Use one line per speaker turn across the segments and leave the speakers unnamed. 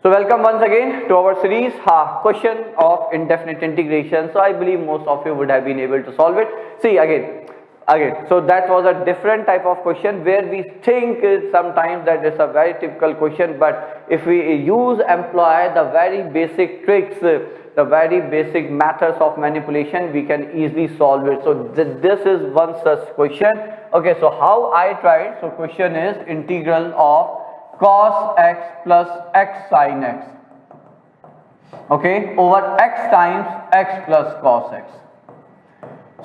So welcome once again to our series question of indefinite integration. So I believe most of you would have been able to solve it. See again. So that was a different type of question where we think sometimes that it's a very typical question, but if we employ the very basic tricks, the very basic methods of manipulation, we can easily solve it. So this is one such question. Okay, so how I tried. So question is integral of cos x plus x sin x, okay, over x times x plus cos x.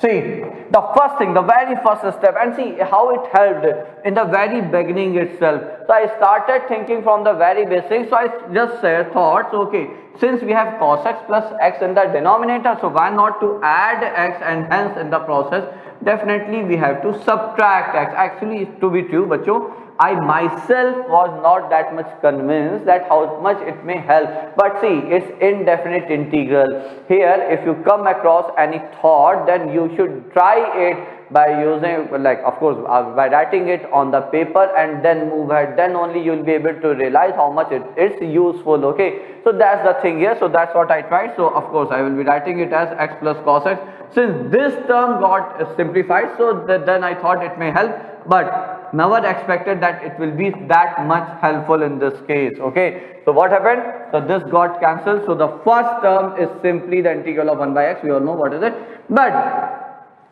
See, the first thing, the very first step, and see how it helped in the very beginning itself. So I started thinking from the very basics. So I just thought, okay, since we have cos x plus x in the denominator, so why not to add x, and hence in the process definitely we have to subtract x. Actually, to be true, bachcho, I myself was not that much convinced that how much it may help, but see, it's indefinite integral. Here if you come across any thought, then you should try it by using, like, of course, by writing it on the paper and then move ahead. Then only you will be able to realize how much it's useful. Okay, so that's the thing here. So that's what I tried. So of course I will be writing it as x plus cos x. Since this term got simplified, so then I thought it may help, but never expected that it will be that much helpful in this case. Okay, so what happened? So this got cancelled. So the first term is simply the integral of 1 by x. We all know what is it.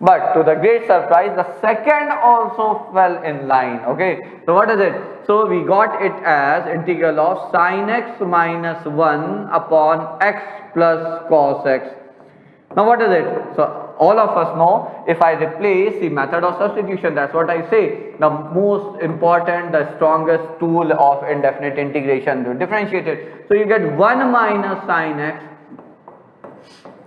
But to the great surprise, the second also fell in line. Okay, so what is it? So we got it as integral of sin x minus 1 upon x plus cos x. Now what is it? So all of us know, if I replace the method of substitution, that's what I say, the most important, the strongest tool of indefinite integration to differentiate it. So you get 1 minus sin x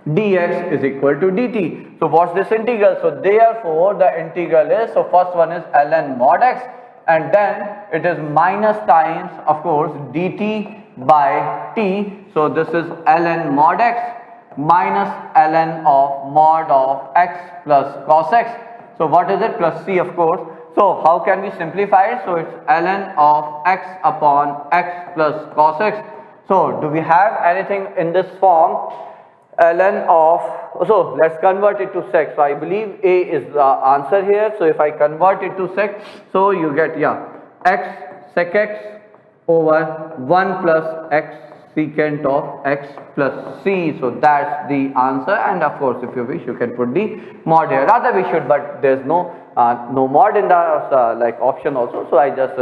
dx is equal to dt. So what's this integral? So therefore the integral is, so first one is ln mod x, and then it is minus times, of course, dt by t. So this is ln mod x minus ln of mod of x plus cos x. So what is it? Plus c, of course. So how can we simplify it? So it's ln of x upon x plus cos x. So do we have anything in this form? Ln of, so let's convert it to sec. So I believe a is the answer here. So if I convert it to sec, so you get, yeah, x sec x over 1 plus x secant of x plus c. So that's the answer, and of course if you wish you can put the mod here. Rather we should, but there's no mod in the like option also, so I just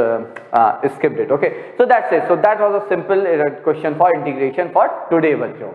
skipped it. Okay, so that's it. So that was a simple question for integration for today, bachcho.